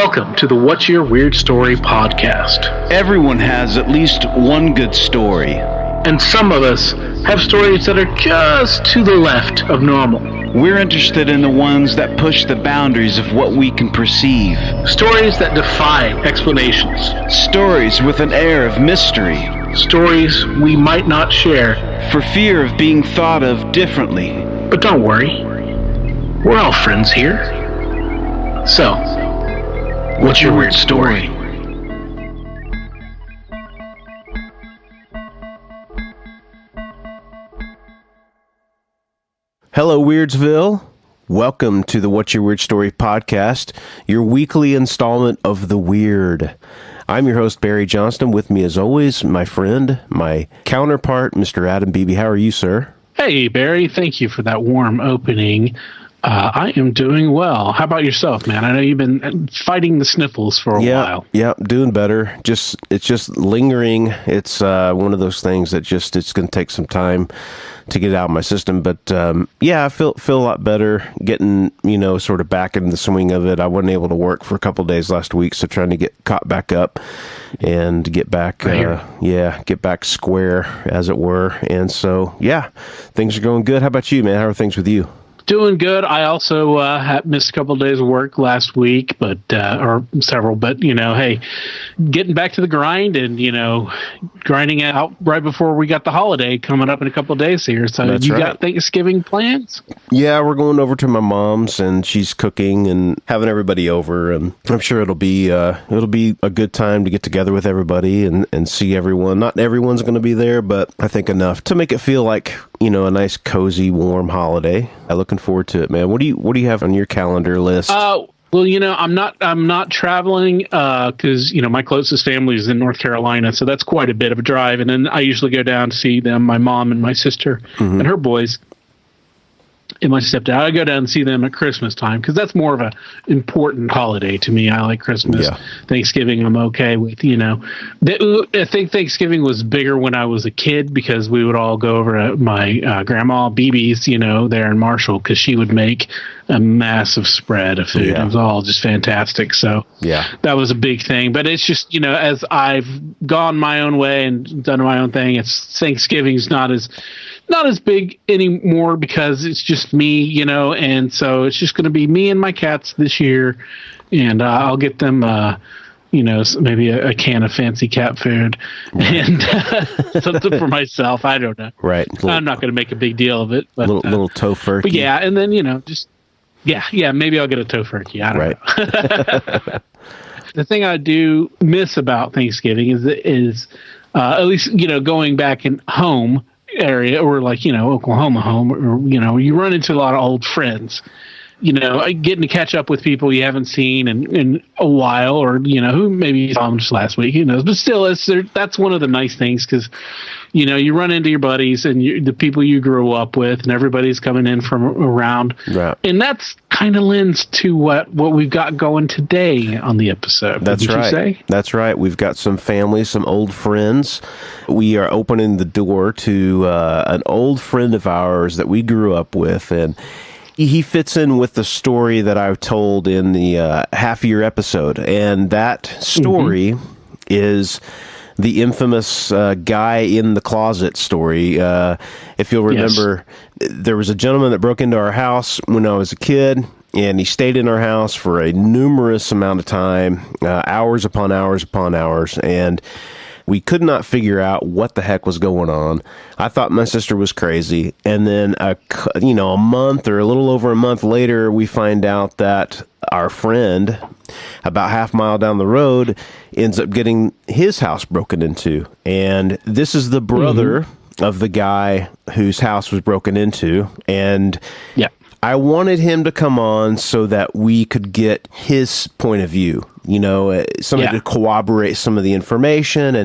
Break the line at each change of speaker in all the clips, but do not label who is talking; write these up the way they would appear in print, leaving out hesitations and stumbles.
Welcome to the What's Your Weird Story podcast.
Everyone has at least one good story.
And some of us have stories that are just to the left of normal.
We're interested in the ones that push the boundaries of what we can perceive.
Stories that defy explanations.
Stories with an air of mystery.
Stories we might not share
for fear of being thought of differently.
But don't worry, we're all friends here. So, what's your weird story?
Hello, Weirdsville. Welcome to the What's Your Weird Story podcast, your weekly installment of The Weird. I'm your host, Barry Johnston. With me, as always, my friend, my counterpart, Mr. Adam Beebe. How are you, sir?
Hey, Barry. Thank you for that warm opening. I am doing well. How about yourself, man? I know you've been fighting the sniffles for a while.
Yeah, doing better. It's just lingering. It's one of those things that it's going to take some time to get out of my system. But I feel a lot better getting, sort of back in the swing of it. I wasn't able to work for a couple of days last week, so trying to get caught back up and get back, get back square, as it were. And so, things are going good. How about you, man? How are things with you?
Doing good. I also missed a couple of days of work last week, or several. But hey, getting back to the grind and grinding out right before we got the holiday coming up in a couple of days here. So
That's
you
right.
got Thanksgiving plans?
Yeah, we're going over to my mom's and she's cooking and having everybody over, and I'm sure it'll be a good time to get together with everybody and see everyone. Not everyone's going to be there, but I think enough to make it feel like a nice, cozy, warm holiday. I'm looking forward to it, man. What do you have on your calendar list?
Well, I'm not traveling because my closest family is in North Carolina, so that's quite a bit of a drive. And then I usually go down to see them, my mom and my sister and her boys. And my stepdad, I go down and see them at Christmas time because that's more of a important holiday to me. I like Christmas. Yeah. Thanksgiving, I'm okay with. I think Thanksgiving was bigger when I was a kid because we would all go over to my grandma BB's, there in Marshall, because she would make a massive spread of food. Yeah. It was all just fantastic. So that was a big thing. But it's just as I've gone my own way and done my own thing, Thanksgiving's not as big anymore because it's just me, and so it's just going to be me and my cats this year, and I'll get them, maybe a can of fancy cat food and something for myself. I don't know.
Right.
I'm not going to make a big deal of it. But,
little tofurkey.
But and then, maybe I'll get a tofurkey. I don't know. The thing I do miss about Thanksgiving is at least, going back in home area or Oklahoma home, or you run into a lot of old friends, getting to catch up with people you haven't seen in a while, or who maybe you saw them just last week, but still that's one of the nice things because you run into your buddies and the people you grew up with, and everybody's coming in from around, right. And that's kind of lends to what we've got going today on the episode.
That's right. You say? That's right. We've got some family, some old friends. We are opening the door to an old friend of ours that we grew up with, and he fits in with the story that I told in the half-year episode, and that story is the infamous guy in the closet story. If you'll remember, there was a gentleman that broke into our house when I was a kid, and he stayed in our house for a numerous amount of time, hours upon hours upon hours, and we could not figure out what the heck was going on. I thought my sister was crazy. And then, a month or a little over a month later, we find out that our friend, about half a mile down the road, ends up getting his house broken into. And this is the brother of the guy whose house was broken into. And I wanted him to come on so that we could get his point of view, somebody to corroborate some of the information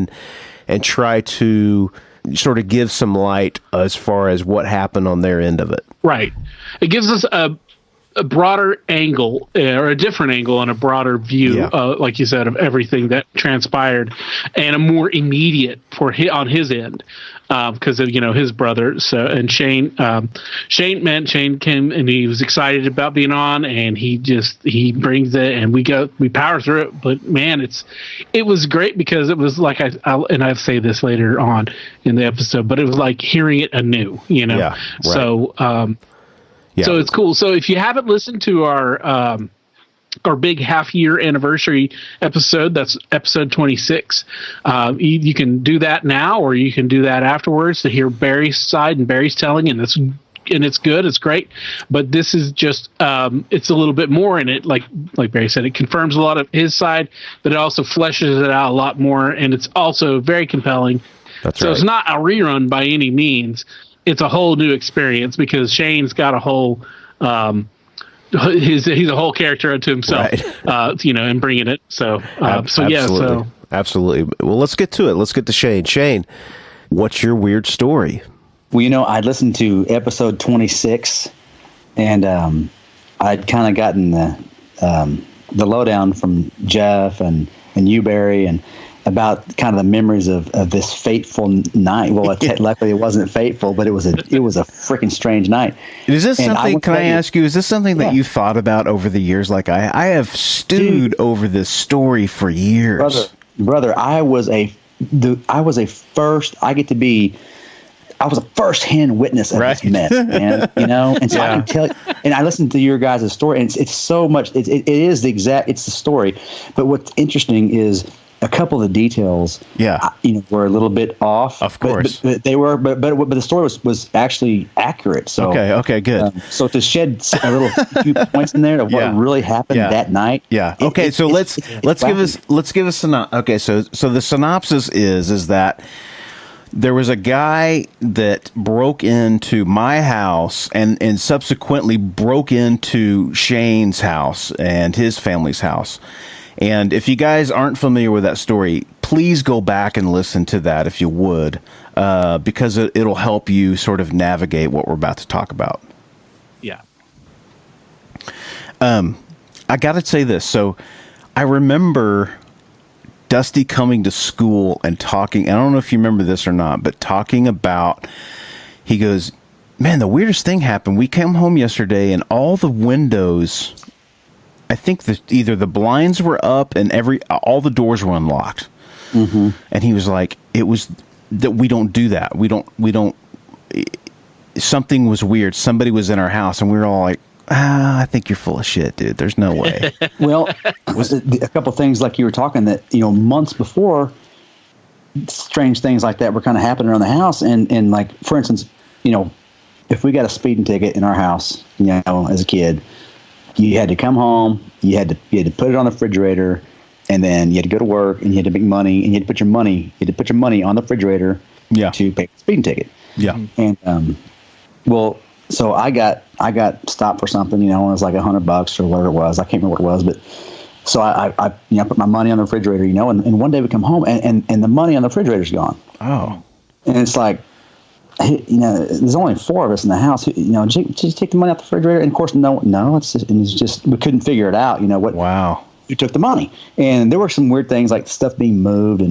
and try to sort of give some light as far as what happened on their end of it.
Right. It gives us a broader angle, or a different angle and a broader view, like you said, of everything that transpired, and a more immediate on his end. because of his brother. So and Shane came and he was excited about being on, and he brings it, and we power through it. But man, it was great because it was like I'll say this later on in the episode, but it was like hearing it anew,
Yeah, right.
So so it's cool. So if you haven't listened to our big half-year anniversary episode, that's episode 26. You can do that now, or you can do that afterwards to hear Barry's side and Barry's telling, and it's good, it's great. But this is just it's a little bit more in it, like Barry said, it confirms a lot of his side, but it also fleshes it out a lot more, and it's also very compelling.
That's
so
right.
It's not a rerun by any means. It's a whole new experience because Shane's got a whole he's a whole character unto himself,
right.
And bringing it. So,
Absolutely. Well, let's get to it. Let's get to Shane. Shane, what's your weird story?
Well, I listened to episode 26, and I'd kind of gotten the lowdown from Jeff and you, Barry, and about kind of the memories of this fateful night. Well, luckily it wasn't fateful, but it was a freaking strange night.
Is this something? Can I ask you? Is this something that you thought about over the years? Like I have stewed over this story for years,
brother. I was a first-hand witness of this mess, man. And so I can tell you, and I listened to your guys' story, and it's so much. It's the story, but what's interesting is a couple of the details, were a little bit off.
Of course,
but they were. But the story was actually accurate. So
okay, good.
So to shed a few points in there of what really happened that night.
Yeah. Okay. So let's give us okay. So the synopsis is that there was a guy that broke into my house and subsequently broke into Shane's house and his family's house. And if you guys aren't familiar with that story, please go back and listen to that if you would, because it'll help you sort of navigate what we're about to talk about.
Yeah.
I got to say this. So I remember Dusty coming to school and talking. I don't know if you remember this or not, but talking about, he goes, man, the weirdest thing happened. We came home yesterday and all the windows, I think either the blinds were up and all the doors were unlocked. Mm-hmm. And he was like, it was that we don't do that. We don't, something was weird. Somebody was in our house and we were all like, I think you're full of shit, dude. There's no way.
Well, was a couple of things like you were talking that, months before, strange things like that were kind of happening around the house. And like, for instance, if we got a speeding ticket in our house, as a kid, you had to come home, you had to put it on the refrigerator, and then you had to go to work, and you had to make money, and you had to put your money on the refrigerator to pay the speeding ticket. Yeah. And so I got stopped for something, it was like $100 or whatever it was. I can't remember what it was, but so I put my money on the refrigerator, and one day we come home and the money on the refrigerator's gone. Oh. And it's like, there's only 4 of us in the house. Did you take the money out the refrigerator? And of course, no. It's just we couldn't figure it out.
Wow.
Who took the money? And there were some weird things like stuff being moved,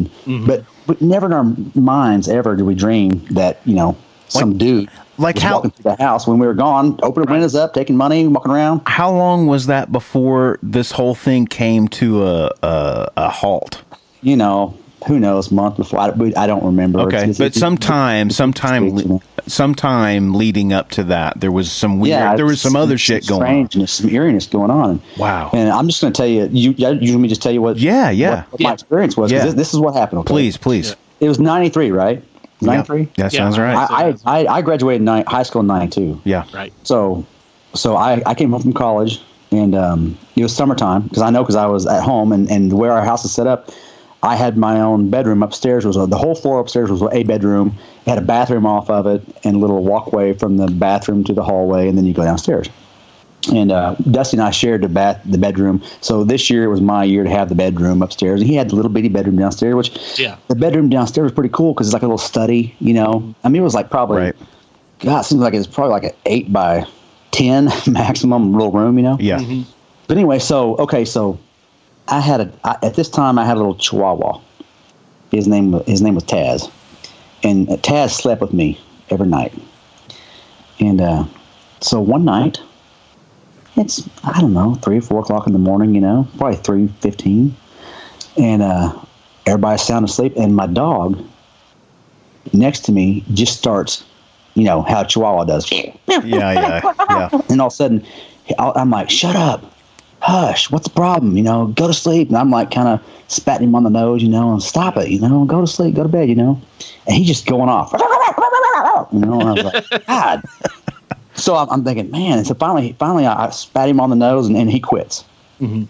but never in our minds ever did we dream that some dude was walking through the house when we were gone, opening the windows up, taking money, walking around.
How long was that before this whole thing came to a halt?
Who knows? Month before, I don't remember.
Okay, but sometime leading up to that, there was some weird. There was some other shit going on.
Strangeness, some eeriness going on.
Wow.
And I'm just going to tell you. You want me to just tell you what? What my experience was. Yeah. This is what happened. Okay?
Please.
It was 93, right? 93.
That sounds right.
I graduated high school in 92.
Yeah.
Right.
So I came home from college, and it was summertime because I was at home, and where our house is set up, I had my own bedroom upstairs. The whole floor upstairs was a bedroom. It had a bathroom off of it and a little walkway from the bathroom to the hallway, and then you go downstairs. And Dusty and I shared the bedroom. So this year it was my year to have the bedroom upstairs, and he had the little bitty bedroom downstairs. Which the bedroom downstairs was pretty cool because it's like a little study. I mean, it was like probably God, it seems like it's probably like an 8 by 10 maximum little room.
Yeah.
Mm-hmm. But anyway, so at this time I had a little Chihuahua. His name was Taz, and Taz slept with me every night. And so one night, it's, I don't know, 3 or 4 o'clock in the morning, you know, probably 3:15. And everybody's sound asleep. And my dog next to me just starts, you know, how a Chihuahua does.
Yeah.
And all of a sudden, I'm like, shut up. Hush, what's the problem? You know, go to sleep. And I'm like kind of spatting him on the nose, you know, and stop it, you know, go to sleep, go to bed, you know. And he's just going off. You know, and I was like, God. So I'm thinking, man. And so finally I spat him on the nose and he quits. Mm-hmm.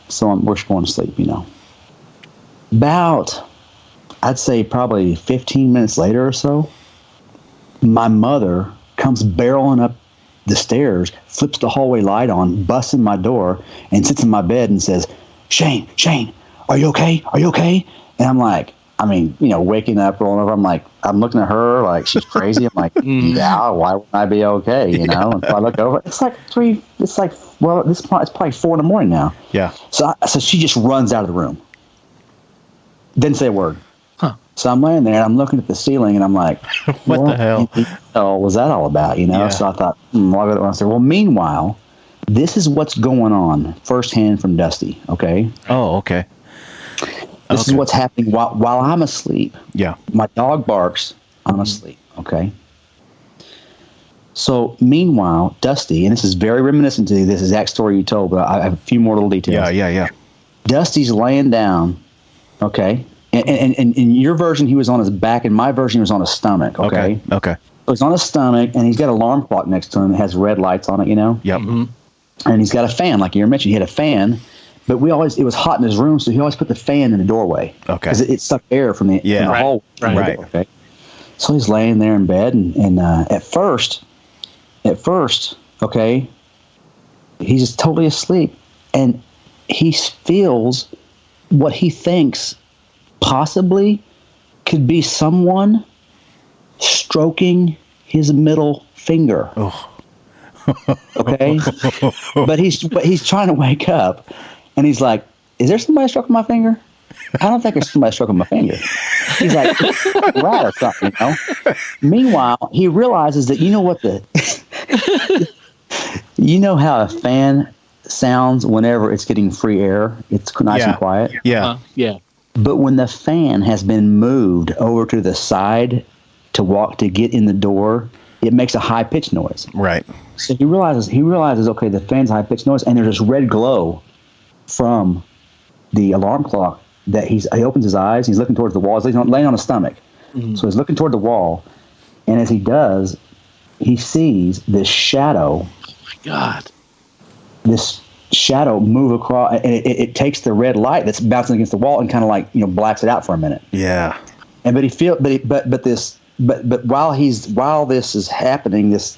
So we're going to sleep, you know. About, I'd say probably 15 minutes later or so, my mother comes barreling up the stairs, flips the hallway light on, busts in my door, and sits in my bed and says, Shane, are you okay? Are you okay? And I'm like, I mean, you know, waking up, rolling over, I'm like, I'm looking at her like she's crazy. I'm like, yeah, why wouldn't I be okay? You know? And so I look over, it's probably 4 in the morning now.
Yeah.
So she just runs out of the room. Didn't say a word.
Huh.
So I'm laying there and I'm looking at the ceiling and I'm like,
what the hell?
Was that all about? You know?
Yeah.
So I thought, I said, well, meanwhile, this is what's going on firsthand from Dusty. Okay.
Oh, okay.
This is what's happening while I'm asleep.
Yeah. My
dog barks. I'm asleep. Okay. So meanwhile, Dusty, and this is very reminiscent to this exact story you told, but I have a few more little details.
Yeah.
Dusty's laying down. Okay. And in your version, he was on his back. In my version, he was on his stomach. Okay.
Okay.
So he's on his stomach, and he's got an alarm clock next to him that has red lights on it, you know?
Yep. Mm-hmm.
And he's got a fan, like you mentioned. He had a fan, but it was hot in his room, so he always put the fan in the doorway.
Okay.
Because it sucked air from the hallway.
Right.
Okay. So he's laying there in bed, and at first, okay, he's just totally asleep, and he feels what he thinks possibly could be someone stroking his middle finger.
Oh.
Okay, but he's trying to wake up, and he's like, "Is there somebody stroking my finger? I don't think there's somebody stroking my finger." He's like, "Rat or something," you know. Meanwhile, he realizes that you know how a fan sounds whenever it's getting free air. It's nice and quiet.
Yeah.
Yeah.
But when the fan has been moved over to the side to get in the door, it makes a high pitched noise.
Right.
So he realizes, okay, the fan's high pitched noise, and there's this red glow from the alarm clock that he opens his eyes, he's looking towards the wall, he's laying on his stomach. Mm-hmm. So he's looking toward the wall, and as he does, he sees this shadow.
Oh my God. This
shadow move across, and it takes the red light that's bouncing against the wall and kind of like, you know, blacks it out for a minute.
Yeah.
And but while this is happening, this,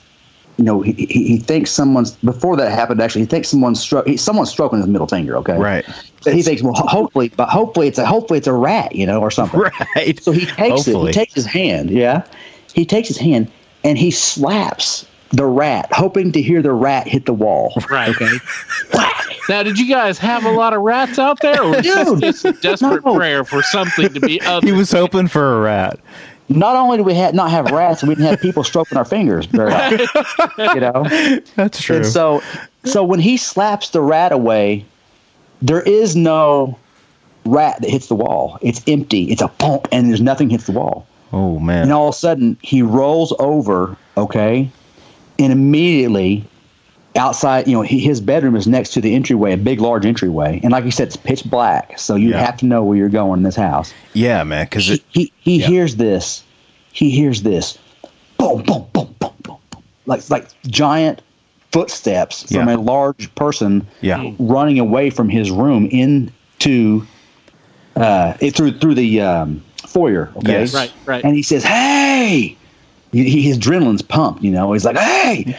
you know, he thinks before that happened, actually, he thinks someone's stroking his middle finger. Okay.
Right.
So he thinks, well, hopefully it's a rat, you know, or something.
Right.
So he takes his hand. Yeah. He takes his hand and he slaps the rat, hoping to hear the rat hit the wall.
Right.
Okay.
Now, did you guys have a lot of rats out there, or was
Dude,
this just a desperate prayer for something to be other?
He was hoping for a rat.
Not only do we not have rats, we didn't have people stroking our fingers very often. You know?
That's true.
And so when he slaps the rat away, there is no rat that hits the wall. It's empty. It's a pump, and there's nothing hits the wall.
Oh, man.
And all of a sudden, he rolls over, okay, and immediately outside, you know, his bedroom is next to the entryway, a big, large entryway. And like you said, it's pitch black, so you have to know where you're going in this house.
Yeah, man, because
he hears this. He hears this. Boom, boom, boom, boom, boom, boom. Like giant footsteps from a large person running away from his room into through the foyer. Okay,
yes.
Right.
And he says, "Hey!" His adrenaline's pumped. You know, he's like, "Hey!"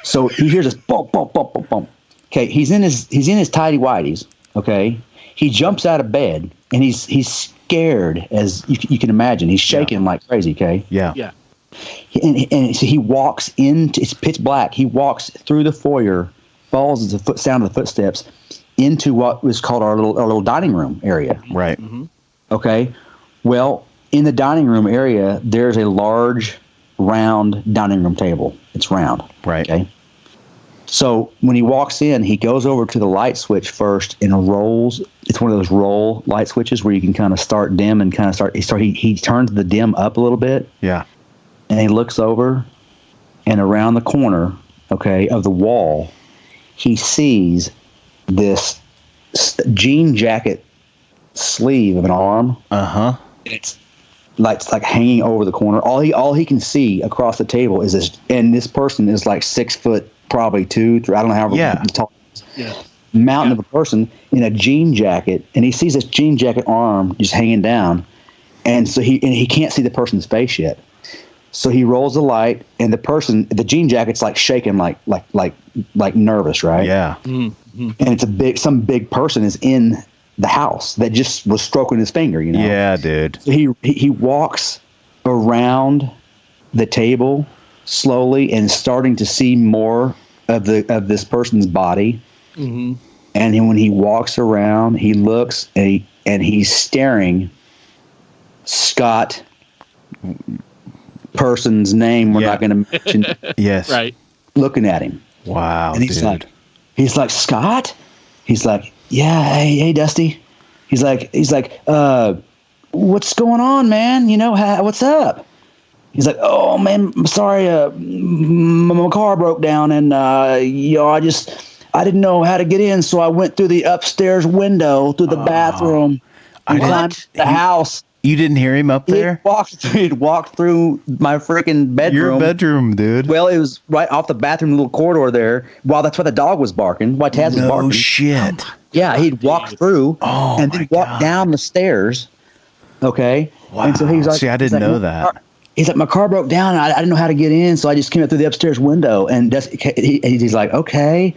So he hears this bump, bump, bump, bump, bump. Okay, he's in his tighty whities. Okay, he jumps out of bed and he's scared, as you can imagine. He's shaking like crazy. Okay.
Yeah.
And so he walks into, it's pitch black. He walks through the foyer, follows the sound of the footsteps into what was called our little dining room area.
Right.
Mm-hmm.
Okay. Well, in the dining room area, there's a large, round dining room table. It's round.
Right.
Okay. So when he walks in, he goes over to the light switch first and rolls. It's one of those roll light switches where you can kind of start dim and kind of start. He turns the dim up a little bit.
Yeah.
And he looks over, and around the corner, of the wall, he sees this jean jacket sleeve of an arm. It's like hanging over the corner. All he can see across the table is this, and this person is like 6 foot, probably 2, 3. I don't know how tall. Yeah. Mountain of a person in a jean jacket, and he sees this jean jacket arm just hanging down, and so he can't see the person's face yet. So he rolls the light, and the jean jacket's like shaking, like nervous, right?
Yeah.
Mm-hmm. And it's some big person is in the house that just was stroking his finger,
Yeah, dude.
So he walks around the table slowly and starting to see more of this person's body. Mm-hmm. And when he walks around, he looks and he's staring Scott. Person's name we're not going to mention.
Yes.
Right.
Looking at him.
Wow.
And he's like Scott. He's like, yeah, hey Dusty. He's like, what's going on, man? What's up? He's like, oh man, I'm sorry, my car broke down, and I didn't know how to get in, so I went through the upstairs window through the bathroom. I climbed the house.
You didn't hear him up there?
He'd walked through my freaking bedroom.
Your bedroom, dude.
Well, it was right off the bathroom little corridor there. Well, that's why the dog was barking. Why Taz was barking.
No shit.
Yeah, he'd walked through and then walked down the stairs. Okay.
Wow.
And so he's like,
see, I didn't know that.
He's like, my car broke down, and I didn't know how to get in, so I just came up through the upstairs window. And he's like, okay.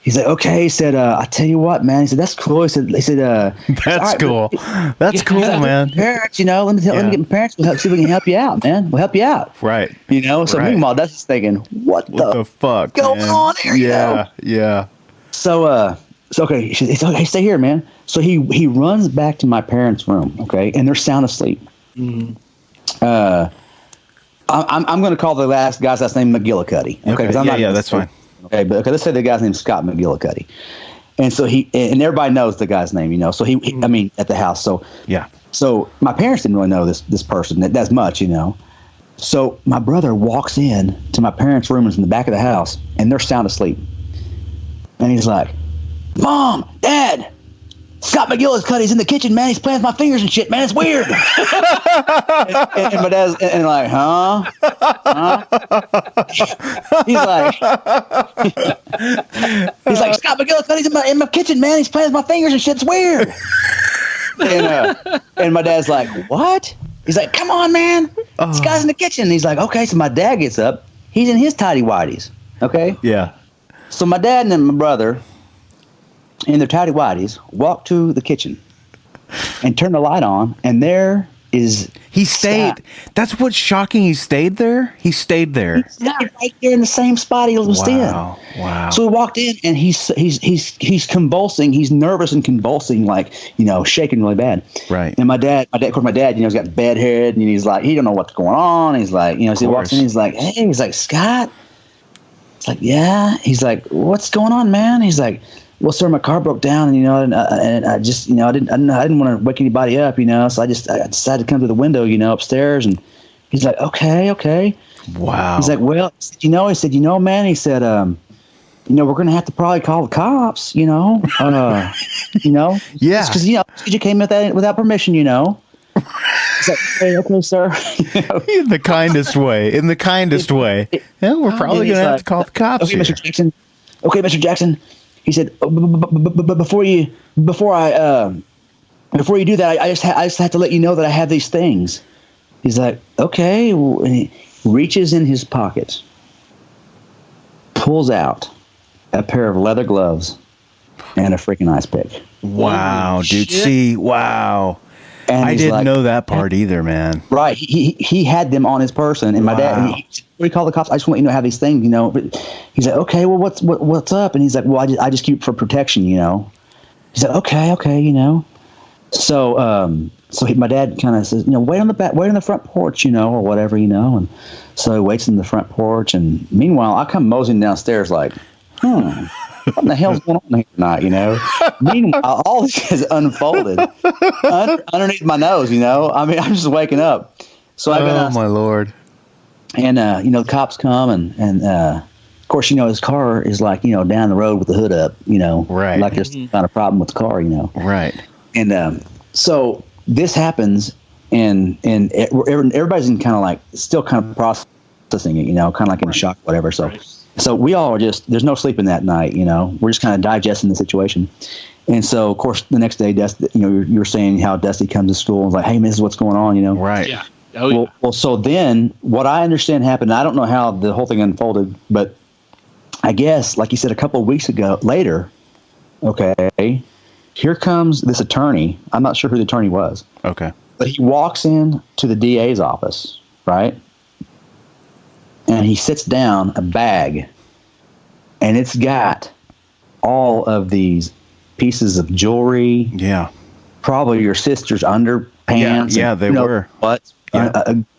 He's like, okay. He said, I tell you what, man. He said, that's cool. He said,
that's cool. That's cool, man.
Parents, let me get my parents. We'll see if we can help you out, man. We'll help you out.
Right.
So meanwhile, Dusty's thinking, what the
fuck
going on here?
Yeah.
So okay. He said, okay, stay here, man. So he runs back to my parents' room, okay, and they're sound asleep. Mm-hmm. I'm going to call the guy's last name McGillicuddy. Okay.
That's fine.
Okay, but let's say the guy's name's Scott McGillicuddy, and so and everybody knows the guy's name, So he at the house. So
yeah.
So my parents didn't really know this person that much, So my brother walks in to my parents' room in the back of the house, and they're sound asleep, and he's like, "Mom, Dad, Scott McGillicuddy's in the kitchen, man. He's playing with my fingers and shit, man. It's weird." and my dad's like, huh? He's like, Scott McGillicuddy's in my kitchen, man. He's playing with my fingers and shit. It's weird. And my dad's like, what? He's like, come on, man. This guy's in the kitchen. He's like, okay. So my dad gets up. He's in his tidy whities. Okay.
Yeah.
So my dad and then my brother, in their tidy whities, walk to the kitchen and turn the light on, and there is
he stayed.
Scott.
That's what's shocking. He stayed there. He stayed there.
He stayed right there in the same spot he was in.
Wow.
So we walked in, and he's convulsing. He's nervous and convulsing, like shaking really bad.
Right.
And my dad, of course, he's got bed head, and he's like, he don't know what's going on. He's like, so he walks in, he's like, hey, he's like, Scott. It's like, yeah. He's like, what's going on, man? He's like, well, sir, my car broke down, and I just, I didn't want to wake anybody up, so I decided to come to the window, upstairs, and he's like, okay.
Wow.
He's like, well, he said, man, he said, we're gonna have to probably call the cops,
Yeah.
Because you came without permission, He's like, okay, sir.
In the kindest way. Yeah, we're probably gonna have to call the cops.
Okay, Mr. Jackson. Okay, Mr. Jackson. He said, before you do that, I just have to let you know that I have these things. He's like, okay. And he reaches in his pocket, pulls out a pair of leather gloves and a freaking ice pick.
Wow, dude.
Shit.
See, wow. And I didn't know that part either, man.
Right. He had them on his person, and my dad. We call the cops. I just want to let you know how these things, But he's like, okay, well, what's up? And he's like, well, I just keep it for protection, He's like, okay, So my dad kind of says, wait on the front porch, or whatever, and so he waits in the front porch, and meanwhile I come moseying downstairs like, what the hell's going on here tonight, Meanwhile, all this has unfolded underneath my nose, I mean, I'm just waking up. So I got
my Lord.
And, the cops come and of course, his car is like, down the road with the hood up,
right.
Like there's some kind of problem with the car,
Right.
And so this happens and everybody's in kind of like still kind of processing it, kind of like in shock, whatever. So we all are just, there's no sleeping that night, we're just kind of digesting the situation. And so, of course, the next day, Dusty, you were saying how Dusty comes to school and is like, hey, man, this is what's going on,
Right.
Yeah. Oh, yeah.
Well, so then what I understand happened, I don't know how the whole thing unfolded, but I guess, like you said, a couple of weeks later, okay, here comes this attorney. I'm not sure who the attorney was.
Okay.
But he walks in to the DA's office, right? And he sits down a bag, and it's got all of these pieces of jewelry.
Yeah.
Probably your sister's underpants.
Yeah, they were.
Butts,
Yeah.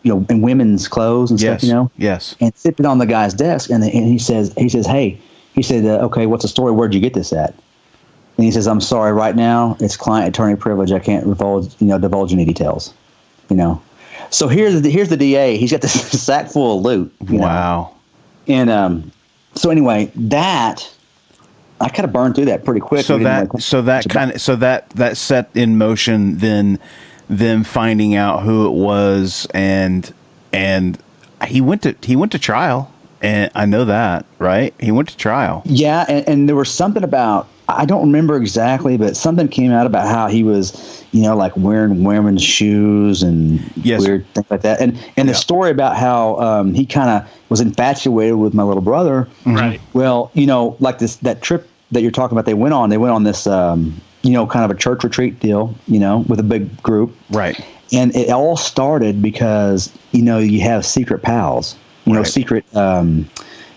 And women's clothes and
Yes.
stuff,
Yes.
And sitting on the guy's desk, and he says, hey, he said, okay, what's the story? Where'd you get this at? And he says, I'm sorry, right now it's client attorney privilege. I can't divulge any details, So here's the DA. He's got this sack full of loot.
Wow.
And so anyway, that I kind of burned through that pretty quick.
So that set in motion then them finding out who it was, and he went to trial, and I know that, right? He went to trial.
Yeah, and there was something about, I don't remember exactly, but something came out about how he was, like wearing women's shoes and weird things like that. And the story about how he kind of was infatuated with my little brother.
Right.
Well, like that trip that you're talking about, they went on this, kind of a church retreat deal, with a big group.
Right.
And it all started because, you have secret pals, secret,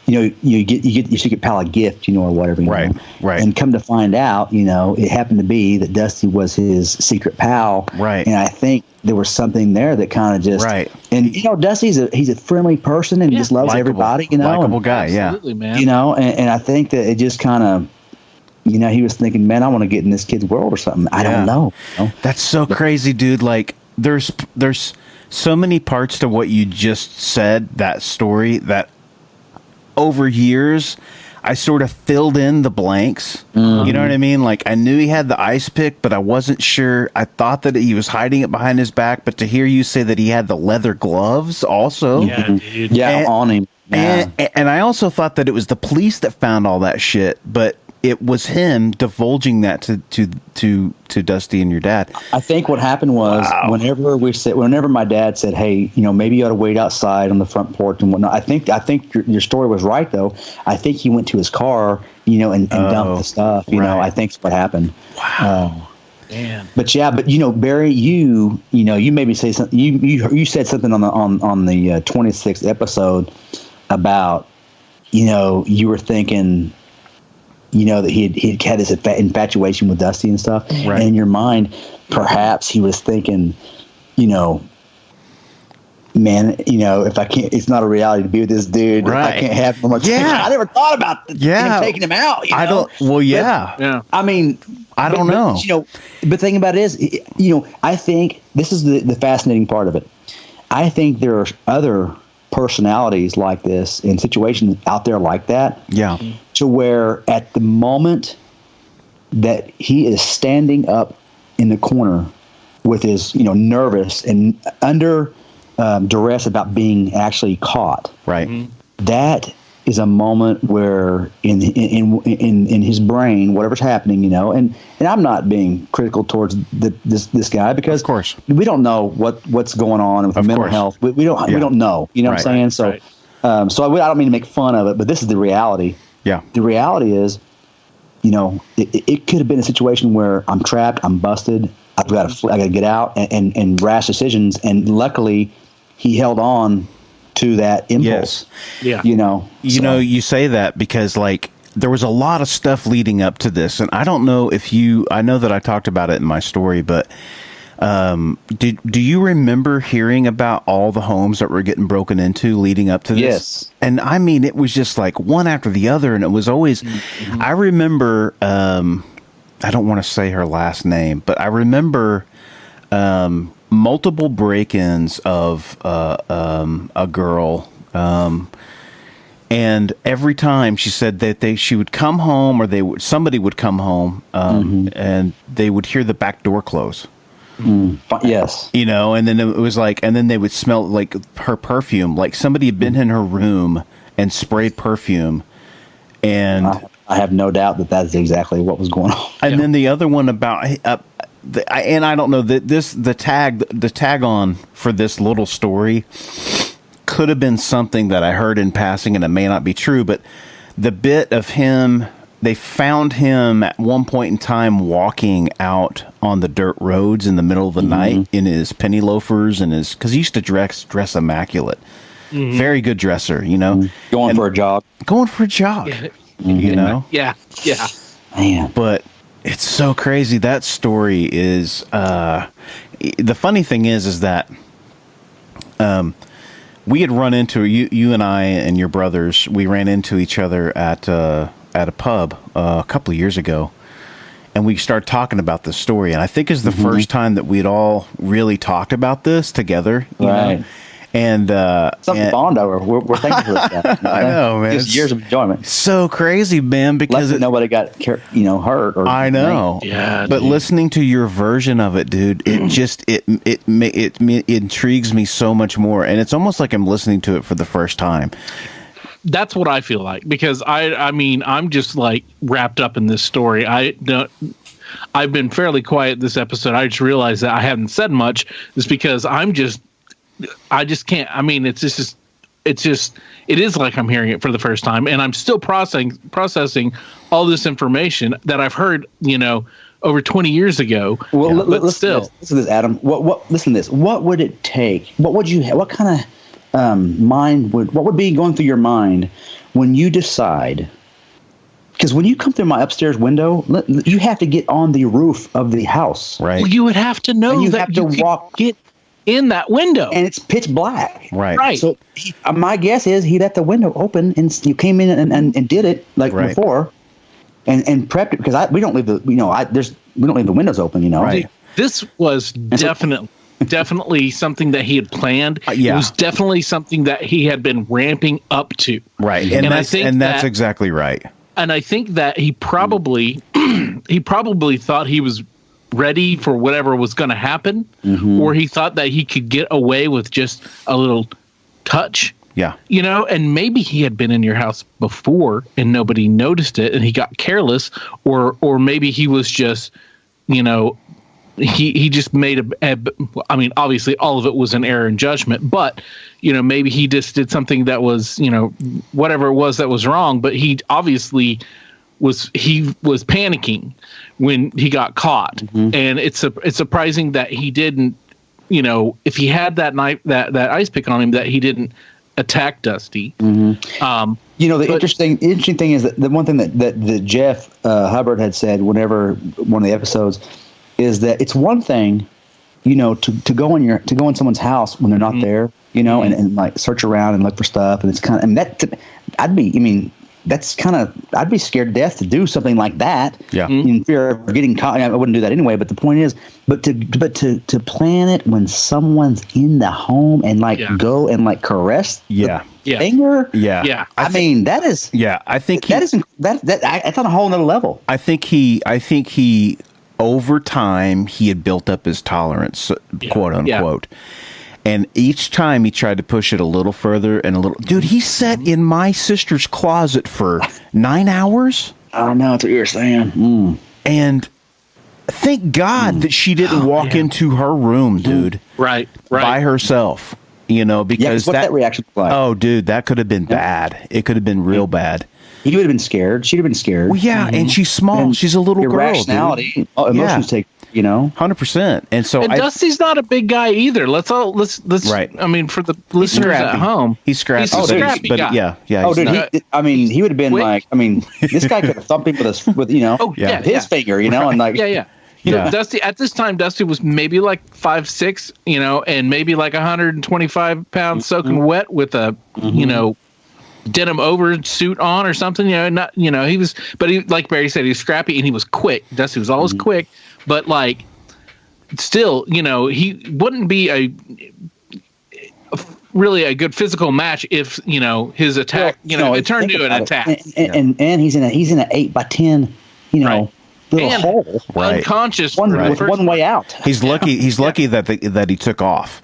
you get your secret pal a gift, or whatever.
Right. Right.
And come to find out, it happened to be that Dusty was his secret pal.
Right.
And I think there was something there that kind of just,
right.
And, Dusty's he's a friendly person and he just loves
Likeable.
everybody,
Likeable guy.
Absolutely, man.
And I think that it just kind of, he was thinking, man, I want to get in this kid's world or something. I don't know.
That's so crazy, dude. Like there's so many parts to what you just said, that story, that over years I sort of filled in the blanks. Mm-hmm. You know what I mean? Like I knew he had the ice pick, but I wasn't sure. I thought that he was hiding it behind his back, but to hear you say that he had the leather gloves also.
Yeah, dude.
Yeah, on him. Yeah.
And I also thought that it was the police that found all that shit, but it was him divulging that to Dusty and your dad.
I think what happened was whenever my dad said, "Hey, maybe you ought to wait outside on the front porch and whatnot." I think your story was right though. I think he went to his car, and dumped the stuff. I think that's what happened.
Wow.
Man.
But Barry, you maybe say something. You said something on the 26th episode about you were thinking. That he had this infatuation with Dusty and stuff.
Right.
And in your mind, perhaps he was thinking, man, if I can't, it's not a reality to be with this dude.
Right.
I can't have him.
Yeah.
I never thought about him taking him out.
I don't. Well, yeah.
Yeah.
I mean,
I don't know.
But the thing about it is, I think this is the fascinating part of it. I think there are other personalities like this in situations out there like that.
Yeah.
To where at the moment that he is standing up in the corner with his, nervous and under duress about being actually caught.
Right.
Mm-hmm.
That is a moment where in his brain, whatever's happening, and I'm not being critical towards this guy because
of course
we don't know what's going on with mental health. We don't know. You know what I'm saying? So, so I don't mean to make fun of it, but this is the reality.
Yeah.
The reality is, it could have been a situation where I'm trapped, I'm busted, I got to get out, and rash decisions, and luckily he held on to that impulse.
Yes.
Yeah.
You say that because there was a lot of stuff leading up to this, and I don't know if I know that I talked about it in my story, but Do you remember hearing about all the homes that were getting broken into leading up to this?
Yes.
And I mean, it was just like one after the other, and it was always. I remember. I don't want to say her last name, but I remember multiple break-ins of a girl. And every time she said that she would come home, or somebody would come home, and they would hear the back door close.
Yes.
You know, and then it was like, and then they would smell like her perfume, like somebody had been in her room and sprayed perfume. And
I have no doubt that is exactly what was going on.
And then the other one about, and I don't know that the tag on for this little story could have been something that I heard in passing, and it may not be true, but the bit of him, they found him at one point in time walking out on the dirt roads in the middle of the night in his penny loafers and because he used to dress immaculate. Very good dresser, you know.
Going for a jog.
Yeah.
You know?
Yeah.
Man.
But it's so crazy. That story is, the funny thing is that, we had run into you and I and your brothers. We ran into each other at a pub a couple of years ago, and we started talking about this story. And I think it's the first time that we'd all really talked about this together. You know? And
something to bond over. We're thankful for that.
I know, man.
Just years of enjoyment.
So crazy, man. Because
nobody got hurt. Or
I know.
Yeah.
But listening to your version of it, dude, it just it intrigues me so much more, and it's almost like I'm listening to it for the first time.
That's what I feel like, because I mean, I'm just like wrapped up in this story. I've been fairly quiet this episode. I just realized that I haven't said much. It's because I just can't. I mean, it is like I'm hearing it for the first time, and I'm still processing all this information that I've heard, over 20 years ago.
Well,
listen
to this, Adam. Listen to this. What would it take? What kind of what would be going through your mind when you decide? Because when you come through my upstairs window, you have to get on the roof of the house.
Right.
Well, you would have to know that you get in that window,
and it's pitch black.
Right.
So my guess is he left the window open, and you came in and did it before, and prepped it, because we don't leave the we don't leave the windows open.
Right.
This was definitely something that he had planned.
Yeah.
It was definitely something that he had been ramping up to.
Right. And that's exactly right.
And I think that he probably thought he was ready for whatever was going to happen, or he thought that he could get away with just a little touch.
Yeah.
And maybe he had been in your house before and nobody noticed it and he got careless, or maybe he was just, he just made I mean, obviously all of it was an error in judgment, but, maybe he just did something that was, whatever it was that was wrong, but he obviously was panicking when he got caught. And it's surprising that he didn't, if he had that knife, that ice pick on him, that he didn't attack Dusty. The interesting
thing is that the one thing that Jeff Hubbard had said whenever one of the episodes is that it's one thing, to go in someone's house when they're not there, and like search around and look for stuff, and it's kind of, and that I'd be scared to death to do something like that.
Yeah.
In fear of getting caught. I wouldn't do that anyway. But the point is, to plan it when someone's in the home and go and caress the finger.
Yeah.
Yeah.
I mean, that is.
Yeah. I think
that's on a whole nother level.
I think he over time he had built up his tolerance, quote unquote. Yeah. And each time he tried to push it a little further and a little. Dude, he sat in my sister's closet for 9 hours.
I know, that's what you were saying.
And thank God that she didn't walk into her room, dude.
Right.
By herself. Because
that reaction was like?
Oh, dude, that could have been bad. It could have been real bad.
He would have been scared. She'd have been scared.
Well, yeah, and she's small. And she's a little girl.
Irrationality. Emotions take.
100%. And so,
Dusty's not a big guy either. Let's
right.
I mean, for the listeners at home,
he's scrappy.
He's a scrappy guy.
Yeah.
Oh, dude. He would have been this guy could have thumped him with his finger, and like.
Yeah.
Yeah.
Dusty, at this time, Dusty was maybe like 5'6", and maybe like 125 pounds soaking wet with a, denim over suit on or something, not, he was, but he, like Barry said, he was scrappy and he was quick. Dusty was always quick, but like still, he wouldn't be really a good physical match if, his attack, it turned into an attack.
And he's in a 8x10,
right.
little hole,
unconscious,
with one way out.
He's lucky. He's lucky that he took off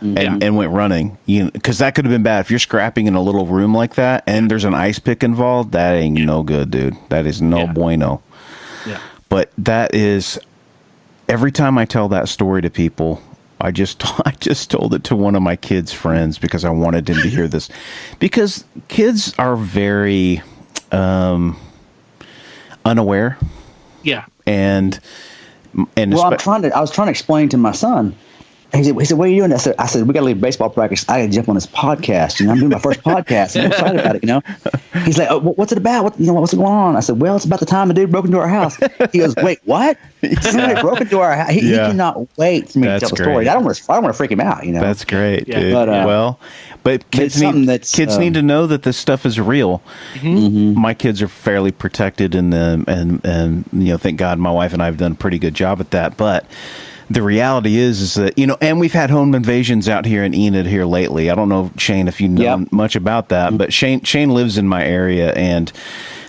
and went running. Because that could have been bad if you're scrapping in a little room like that and there's an ice pick involved. That ain't no good, dude. That is no bueno.
Yeah.
But that is, every time I tell that story to people, I just told it to one of my kids' friends because I wanted him to hear this, because kids are very unaware.
Yeah.
And
well, I was trying to explain to my son. He said, "What are you doing?" I said, "We got to leave baseball practice. I got to jump on this podcast. I'm doing my first podcast. I'm excited about it. He's like, oh, "What's it about? What's going on?" I said, "Well, it's about the time a dude broke into our house." He goes, "Wait, what? Somebody broke into our house?" He cannot wait for me to tell the story. I don't want to freak him out.
That's great, dude.
But
kids need to know that this stuff is real. My kids are fairly protected in them, and thank God my wife and I have done a pretty good job at that. But the reality is that, and we've had home invasions out here in Enid here lately. I don't know, Shane, if you know much about that, but Shane lives in my area, and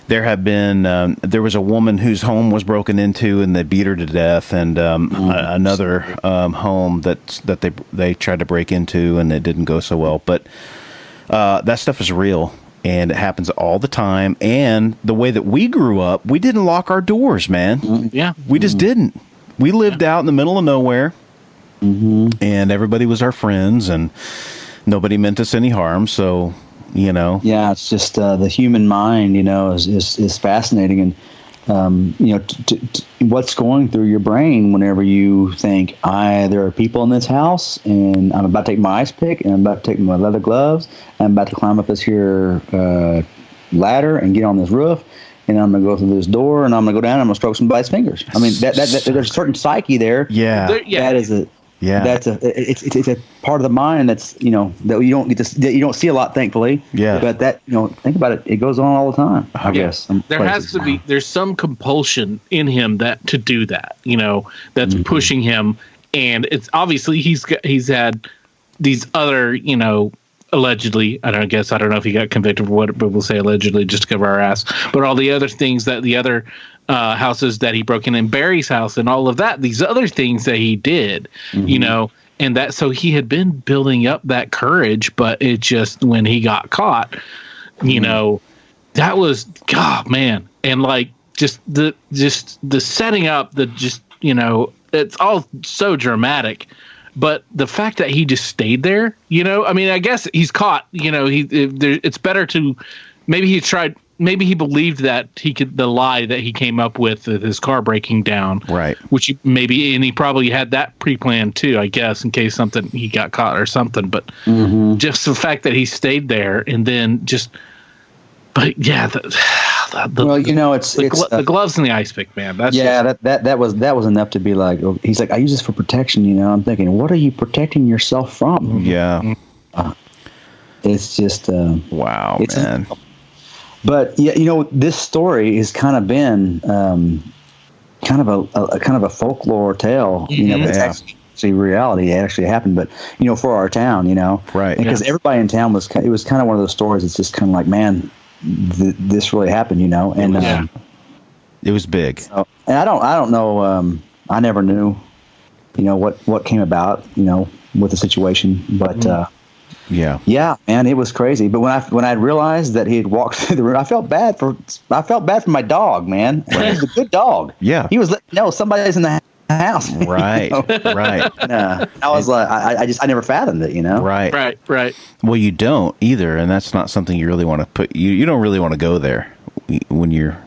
there have been, there was a woman whose home was broken into and they beat her to death, and another home that they tried to break into and it didn't go so well. But that stuff is real. And it happens all the time. And the way that we grew up, we didn't lock our doors, man.
Yeah.
We just didn't. We lived out in the middle of nowhere, and everybody was our friends, and nobody meant us any harm. So,
Yeah, it's just the human mind, is fascinating. And, what's going through your brain whenever you think, there are people in this house, and I'm about to take my ice pick, and I'm about to take my leather gloves, and I'm about to climb up this here ladder and get on this roof. And I'm going to go through this door, and I'm going to go down, and I'm going to stroke somebody's fingers. I mean, that there's a certain psyche there.
Yeah.
That is a. Yeah. It's a part of the mind that's, that you don't get to, that you don't see a lot, thankfully.
Yeah.
But that, think about it. It goes on all the time, I guess.
There's some compulsion in him to do that, that's pushing him. And it's obviously he's had these other, allegedly, I don't know if he got convicted for what, but we'll say allegedly just to cover our ass. But all the other things that the other houses that he broke in Barry's house and all of that, these other things that he did, and that, so he had been building up that courage, but it just, when he got caught, that was, God, man. And like, just the setting up, it's all so dramatic. But the fact that he just stayed there, I mean, I guess he's caught, it's better to, maybe he believed that the lie that he came up with his car breaking down.
Right.
Which and he probably had that pre-planned too, I guess, in case he got caught or something. But just the fact that he stayed there and then but yeah, the gloves and the ice pick, man.
That was enough to be like, he's like, I use this for protection. I'm thinking, what are you protecting yourself from?
Yeah.
It's just
wow, man.
But yeah, this story has kind of been kind of a folklore tale. It's actually reality. It actually happened, but for our town,
right?
Because everybody in town was kind of one of those stories. It's just kind of like, man, this really happened, and
it was big.
So, and I don't know. I never knew, what came about, with the situation, but. Yeah, man, it was crazy. But when I realized that he had walked through the room, I felt bad for my dog, man. He was a good dog.
Yeah,
he was somebody's in the house.
Right, right.
I was like, I never fathomed it,
Right.
Well, you don't either, and that's not something you really want to put. You don't really want to go there when you're,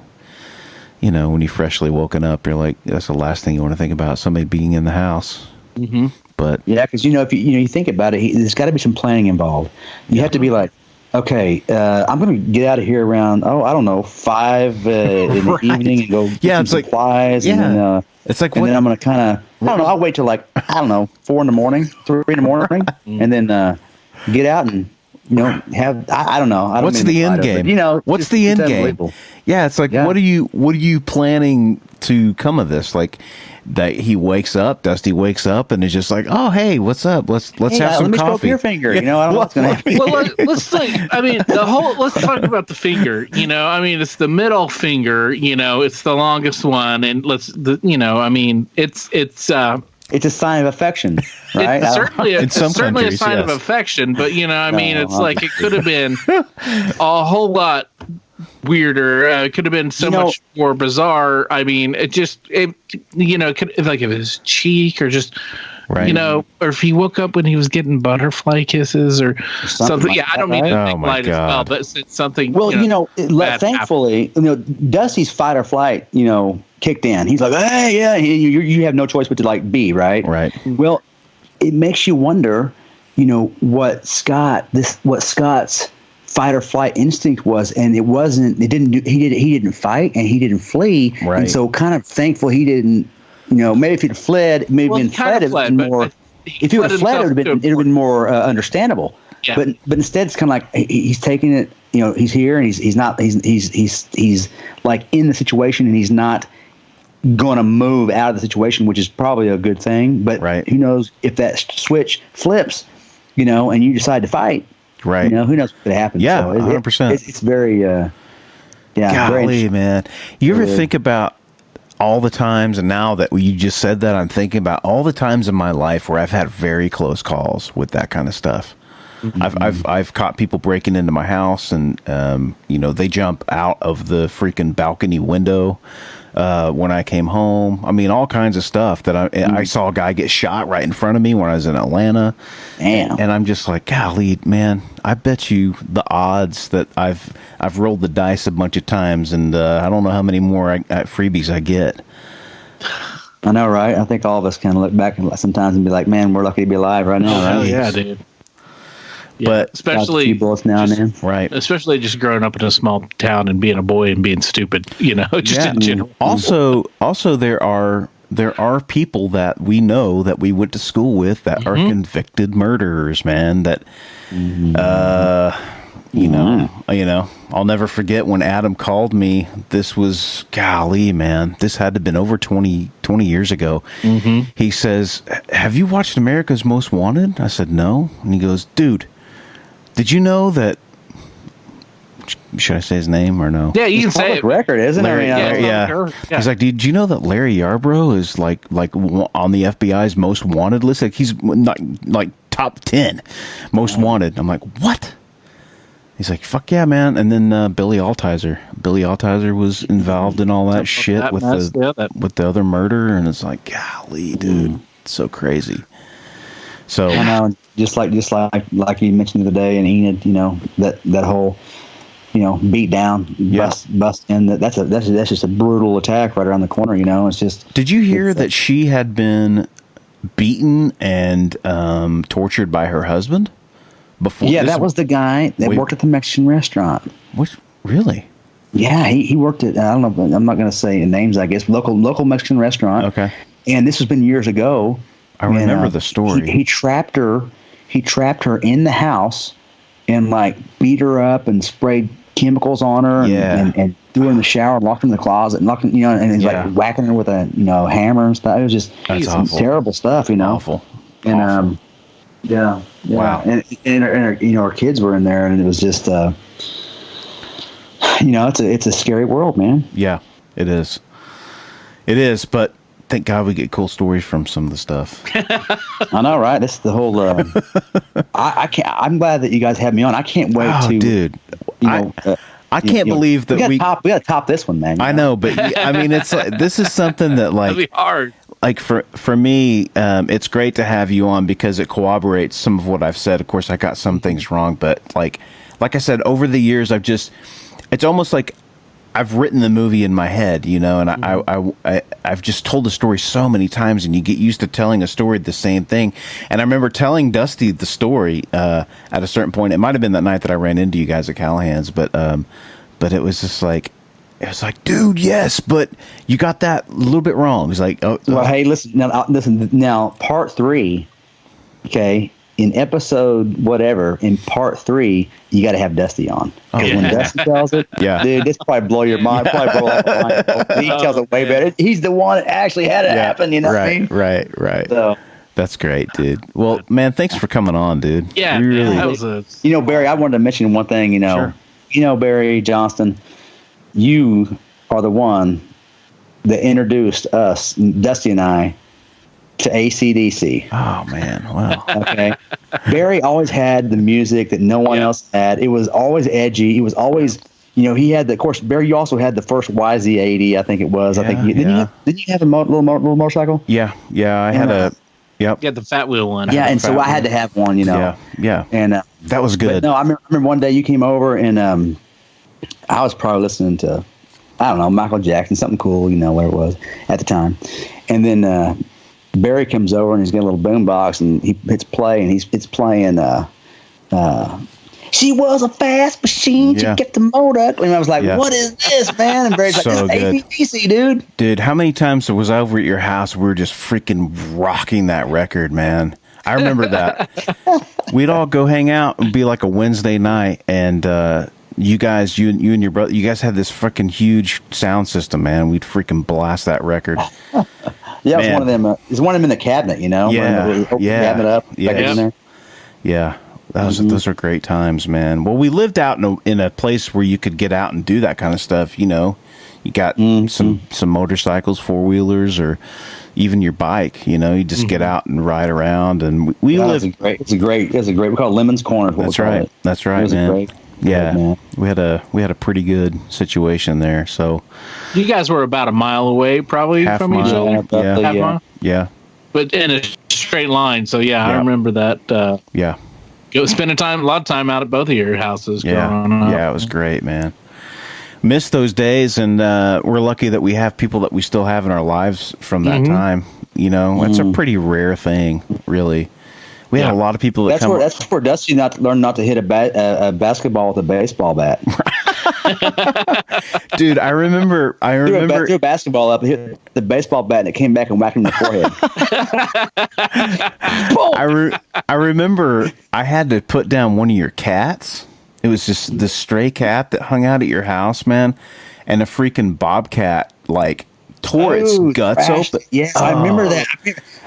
when you freshly woken up. You're like, that's the last thing you want to think about, somebody being in the house.
Mm-hmm.
But
yeah, because if you think about it, there's got to be some planning involved. You have to be like, Okay, I'm going to get out of here around, I don't know, 5 in the evening and go get some supplies. And then,
it's like,
and then I'm going to kind of, I don't know, I'll wait till like, I don't know, 4 in the morning, 3 in the morning, and then get out and, have, I don't know. I don't
what's the end game? What's the end game? Yeah, it's like, what are you planning to come of this? Like, that Dusty wakes up and is just like, oh, hey, what's up? Let's have some
let me
coffee.
Stroke your finger. I don't know what's going to happen.
Well, let's think. I mean, let's talk about the finger. I mean, it's the middle finger. It's the longest one, and it's
a sign of affection, right?
It's certainly a sign of affection, but it's like it could have been a whole lot weirder. It could have been so much more bizarre. I mean, it could, like if it was cheek or just, or if he woke up when he was getting butterfly kisses or something.
Like
I don't mean to think light as well, but it's something.
Well, thankfully, Dusty's fight or flight, kicked in. He's like, hey, yeah, you have no choice but to like be right.
Right.
Well, it makes you wonder, what Scott's fight or flight instinct was, and he didn't fight and he didn't flee,
right.
And so kind of thankful he didn't, maybe if he'd fled, maybe fled, it would have been more. If he would have fled, it would have been more understandable.
Yeah.
But instead, it's kind of like he's taking it. He's here and he's like in the situation, and he's not going to move out of the situation, which is probably a good thing. But who knows if that switch flips, and you decide to fight.
Right.
Who knows what could happen.
Yeah,
so
100%.
It's very,
golly, man. You ever think about all the times, and now that you just said that, I'm thinking about all the times in my life where I've had very close calls with that kind of stuff. Mm-hmm. I've caught people breaking into my house, and they jump out of the freaking balcony window when I came home. I mean, all kinds of stuff that I saw a guy get shot right in front of me when I was in Atlanta.
Damn.
And I'm just like, golly, man, I bet you the odds that I've rolled the dice a bunch of times, and I don't know how many more freebies I get.
I know, right? I think all of us kind of look back and sometimes and be like, man, we're lucky to be alive right now.
Oh,
right?
yeah, dude. Yeah,
but
especially
bullets now and then.
Right.
Especially just growing up in a small town and being a boy and being stupid, just in general.
Also there are people that we know that we went to school with that are convicted murderers, man, that I'll never forget when Adam called me. This was, golly, man, this had to have been over 20 years ago. Mm-hmm. He says, have you watched America's Most Wanted? I said, no. And he goes, dude, did you know that, should I say his name or no?
Yeah, you can say it.
Record, isn't it?
Yeah. He's like, did you know that Larry Yarbrough is like on the FBI's most wanted list? Like he's not like top 10 most wanted. I'm like, what? He's like, fuck yeah, man. And then Billy Altizer was involved in all that shit with the other murder, and it's like, golly, dude, it's so crazy. So
I know, just like you mentioned the other day, and Enid, that whole, beat down, bust in. That's just a brutal attack right around the corner. It's just.
Did you hear that she had been beaten and tortured by her husband? Before
that was the guy that worked at the Mexican restaurant.
What? Really?
Yeah, he worked at, I don't know, I'm not going to say names, I guess, local Mexican restaurant.
Okay.
And this has been years ago.
I remember the story.
He trapped her in the house and like beat her up and sprayed chemicals on her and threw her in the shower and locked her in the closet and and he's like whacking her with a hammer and stuff. It was just some terrible stuff,
Awful.
And
awful.
Yeah.
Wow.
And our kids were in there, and it was just it's a scary world, man.
Yeah, it is. It is, but thank God we get cool stories from some of the stuff.
I know, right? That's the whole. I'm glad that you guys had me on. I can't wait to,
dude. I can't believe that
we got to top this one, man.
I know, but I mean, it's like, this is something that like
it'll be hard.
Like for me, it's great to have you on because it corroborates some of what I've said. Of course, I got some things wrong, but like I said, over the years, it's almost like I've written the movie in my head, and I've just told the story so many times, and you get used to telling a story the same thing. And I remember telling Dusty the story at a certain point. It might have been that night that I ran into you guys at Callahan's, but it was just like, it was like, dude, yes, but you got that a little bit wrong. He's like, oh,
well, hey, listen now, part 3, okay. In episode whatever, in part 3, you got to have Dusty on. Because when Dusty tells it, dude, this probably blow your mind. Probably blow your mind. He tells it way better. He's the one that actually had it happen. You know what I mean?
Right.
So
that's great, dude. Well, man, thanks for coming on, dude.
Yeah,
really,
that was a.
You know, Barry, I wanted to mention one thing. You know,
Sure.
You know, Barry Johnston, you are the one that introduced us, Dusty and I, to AC/DC.
Oh man, wow.
Okay. Barry always had the music that no one else had. It was always edgy. It was always, you know, he had of course, Barry, you also had the first YZ80, I think it was. I think didn't you have a little motorcycle?
Yeah, I had a, yep.
Yeah, the fat wheel one.
Yeah, and so I had to have one, you know.
Yeah.
And
that was good.
No, I remember one day you came over and I was probably listening to, I don't know, Michael Jackson, something cool, you know, whatever it was at the time. And then Barry comes over and he's got a little boombox and he hits play and it's playing She Was a Fast Machine to Get the Motor. And I was like, what is this, man? And Barry's
So
like,
good.
this is ABDC, dude.
Dude, how many times was I over at your house? We were just freaking rocking that record, man. I remember that. We'd all go hang out and be like a Wednesday night, and you and your brother, you guys had this freaking huge sound system, man. We'd freaking blast that record.
Yeah, it was one of them. It's one of them in the cabinet, you know.
Yeah,
Cabinet up. In there.
Yeah. Those are great times, man. Well, we lived out in a place where you could get out and do that kind of stuff. You know, you got some motorcycles, 4-wheelers, or even your bike. You know, you just get out and ride around. And we lived.
It's a great. We call it Lemon's Corner.
That's right. That's right, man. We had a pretty good situation there. So
you guys were about a mile away, probably from each other. Half mile.
Yeah.
But in a straight line. So I remember that. Spending a lot of time out at both of your houses. Growing up.
Yeah, it was great, man. Miss those days, and we're lucky that we have people that we still have in our lives from that time. You know, it's a pretty rare thing, really. We had a lot of people that
That's where Dusty learned not to hit a basketball with a baseball bat.
Dude, I remember
threw a basketball up, hit the baseball bat, and it came back and whacked him in the forehead.
I remember I had to put down one of your cats. It was just the stray cat that hung out at your house, man, and a freaking bobcat tore its guts open.
Yeah, I remember that.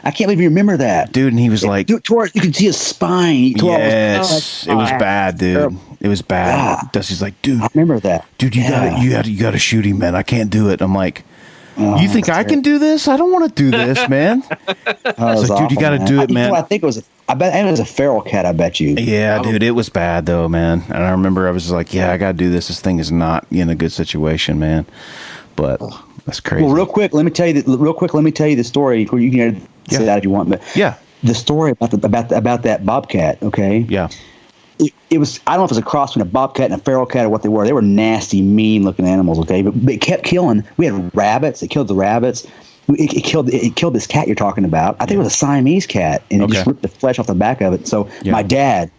I can't believe you remember that,
dude. And he was like,
you could see his spine.
Yes, it was bad, dude. Terrible. It was bad.
Yeah.
Dusty's like, dude,
I remember that.
Dude, you gotta shoot him, man. I can't do it. I'm like, you think I can do this? I don't want to do this, man. Dude, you got to do it, man.
I think it was. I bet it was a feral cat. I bet you.
Yeah, dude, it was bad though, man. And I remember I was just like, I got to do this. This thing is not in a good situation, man. But that's crazy. Well,
real quick, let me tell you the story. Where you can say that if you want, but the story about that bobcat. Okay.
Yeah.
It was, I don't know if it was a cross between a bobcat and a feral cat or what they were. They were nasty, mean looking animals, okay? But it kept killing. We had rabbits. It killed the rabbits. It killed this cat you're talking about. I think it was a Siamese cat, and it just ripped the flesh off the back of it. So my dad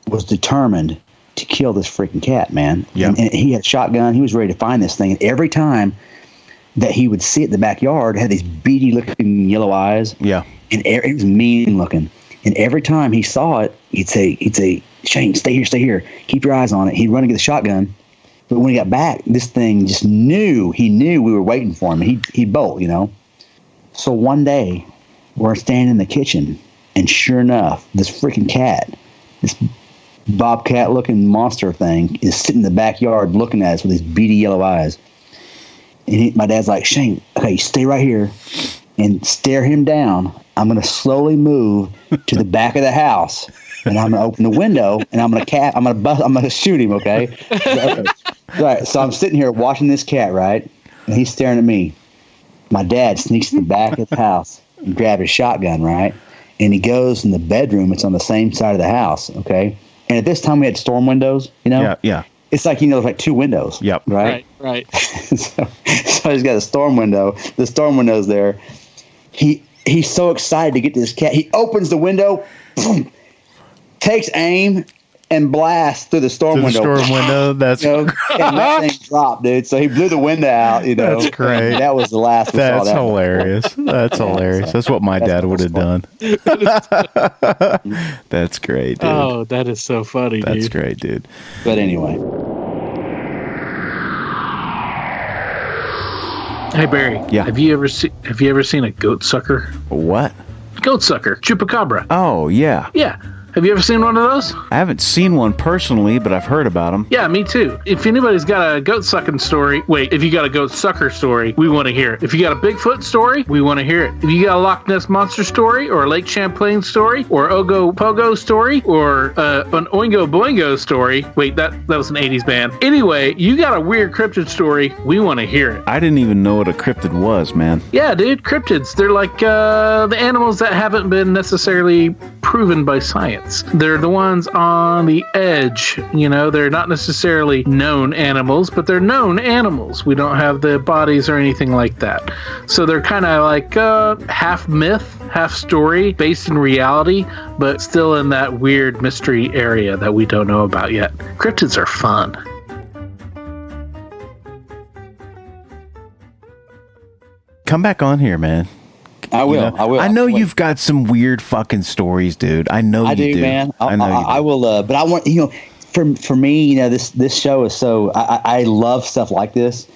was determined to kill this freaking cat, man.
Yeah.
And he had a shotgun. He was ready to find this thing. And every time that he would see it in the backyard, it had these beady looking yellow eyes.
Yeah.
And it was mean looking. And every time he saw it, he'd say, Shane, stay here. Keep your eyes on it. He'd run and get the shotgun. But when he got back, this thing just knew. He knew we were waiting for him. He'd bolt, you know. So one day, we're standing in the kitchen, and sure enough, this freaking cat, this bobcat-looking monster thing, is sitting in the backyard looking at us with these beady yellow eyes. And my dad's like, Shane, okay, stay right here and stare him down. I'm going to slowly move to the back of the house, and I'm going to open the window, and I'm going to shoot him, okay? Right. So I'm sitting here watching this cat, right? And he's staring at me. My dad sneaks in the back of the house and grabs his shotgun, right? And he goes in the bedroom. It's on the same side of the house, okay? And at this time, we had storm windows, you know?
Yeah.
It's like, there's like two windows.
Yep.
Right?
Right.
so he's got a storm window. The storm window's there. He's so excited to get to this cat. He opens the window, boom, takes aim, and blasts through the storm window.
Storm window. That's
and that thing dropped, dude. So he blew the window out.
That's great.
That was the last we saw.
That's hilarious. That's hilarious. That's what my dad would have done. That's great, dude.
Oh, that is so funny, dude.
That's great, dude.
But anyway.
Hey Barry.
Yeah.
Have you ever seen a goat sucker?
What?
Goat sucker, chupacabra.
Oh, yeah.
Yeah. Have you ever seen one of those?
I haven't seen one personally, but I've heard about them.
Yeah, me too. If anybody's got a goat sucking story, if you got a goat sucker story, we want to hear it. If you got a Bigfoot story, we want to hear it. If you got a Loch Ness Monster story, or a Lake Champlain story, or Ogo Pogo story, or an Oingo Boingo story. Wait, that was an 80s band. Anyway, you got a weird cryptid story, we want to hear it.
I didn't even know what a cryptid was, man.
Yeah, dude, cryptids. They're like the animals that haven't been necessarily proven by science. They're the ones on the edge. They're not necessarily known animals, but they're known animals. We don't have the bodies or anything like that. So they're kind of like half myth, half story, based in reality, but still in that weird mystery area that we don't know about yet. Cryptids are fun.
Come back on here, man.
I will.
I know you've got some weird fucking stories, dude. I know you do,
man.
I know you do.
I will. But I want for me, this show is so. I love stuff like this.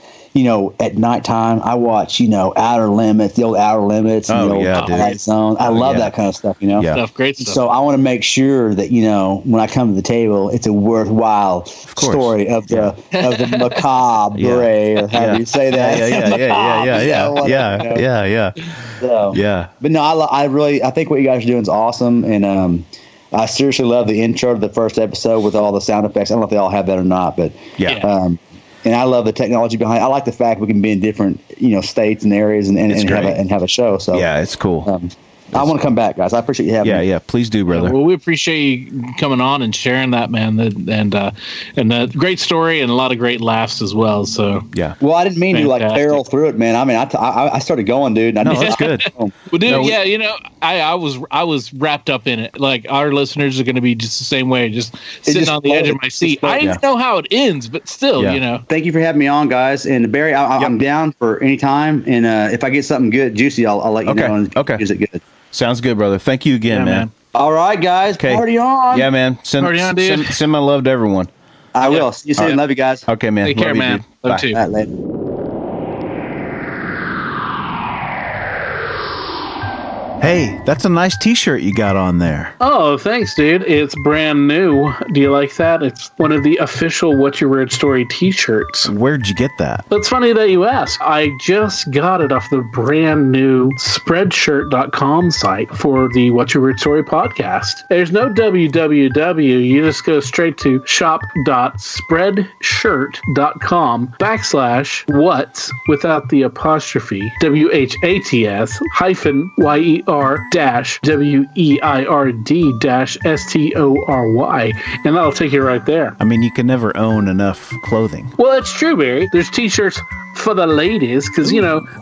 At nighttime, I watch Outer Limits, the old Outer Limits, and the old Twilight Zone. I love that kind of stuff.
Great stuff.
So I want to make sure that when I come to the table, it's a worthwhile story of the macabre, or however you say that.
Yeah.
So, but no, I think what you guys are doing is awesome, and I seriously love the intro to the first episode with all the sound effects. I don't know if they all have that or not, but and I love the technology behind it. I like the fact we can be in different states and areas and have a show. So
yeah, it's cool.
I want to come back, guys. I appreciate you having me.
Yeah, please do, brother.
Well, we appreciate you coming on and sharing that, man. And the great story and a lot of great laughs as well. So
yeah.
Well, I didn't mean to barrel through it, man. I mean, I started going, dude.
That's good.
Well, dude, I was wrapped up in it. Like our listeners are going to be just the same way, just sitting on the edge of my seat. I don't know how it ends, but still,
Thank you for having me on, guys. And Barry, I'm down for any time. And if I get something good, juicy, I'll let you know. And use it good.
Sounds good, brother. Thank you again, man.
All right, guys.
Okay.
Party on.
Yeah, man. Send my love to everyone.
I will. See you soon. Love you guys.
Okay, man.
Take care, man.
Dude.
Love you too.
All right, later.
Hey, that's a nice T-shirt you got on there.
Oh, thanks, dude. It's brand new. Do you like that? It's one of the official What's Your Weird Story T-shirts.
Where'd you get that?
It's funny that you ask. I just got it off the brand new Spreadshirt.com site for the What's Your Weird Story podcast. There's no www. You just go straight to shop.spreadshirt.com/what's without the apostrophe WHATS hyphen YER-WEIRD-STORY, and that'll take you right there.
I mean, you can never own enough clothing.
Well, it's true, Barry. There's t-shirts for the ladies because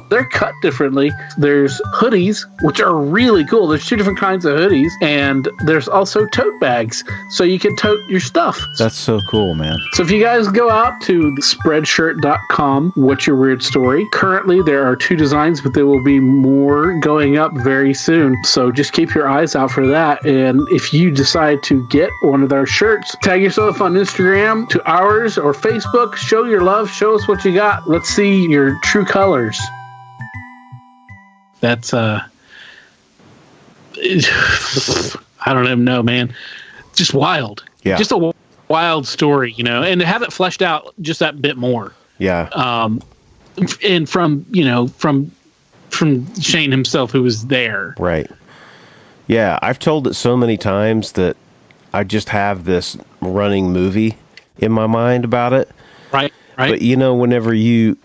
they're cut differently. There's hoodies, which are really cool. There's two different kinds of hoodies, and there's also tote bags, so you can tote your stuff.
That's so cool, man.
So if you guys go out to spreadshirt.com, What's Your Weird Story, currently there are 2 designs, but there will be more going up very soon. So just keep your eyes out for that. And if you decide to get one of their shirts, tag yourself on Instagram to ours or Facebook. Show your love. Show us what you got. Let's see your true colors. That's I don't even know, man. Just wild.
Yeah.
Just a wild story, and to have it fleshed out just that bit more.
Yeah.
And from Shane himself, who was there.
Right. Yeah, I've told it so many times that I just have this running movie in my mind about it.
Right.
But whenever you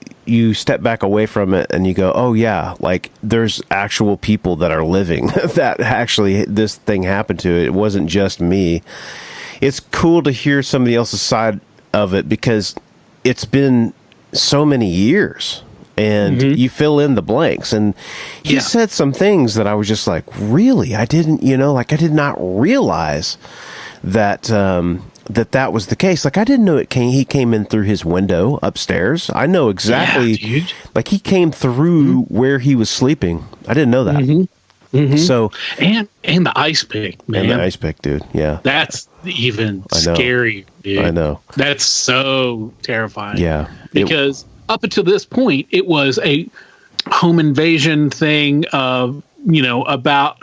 step back away from it and you go, oh yeah, like there's actual people that are living that actually this thing happened to. It wasn't just me. It's cool to hear somebody else's side of it because it's been so many years, and you fill in the blanks. And he said some things that I was just like, really? I didn't, I did not realize that, that was the case. Like, I didn't know he came in through his window upstairs. I know exactly, like he came through where he was sleeping. I didn't know that. So,
and the ice pick, man.
And the ice pick, dude. Yeah.
That's even scary, dude.
I know.
That's so terrifying.
Yeah.
Because up until this point, it was a home invasion thing of, about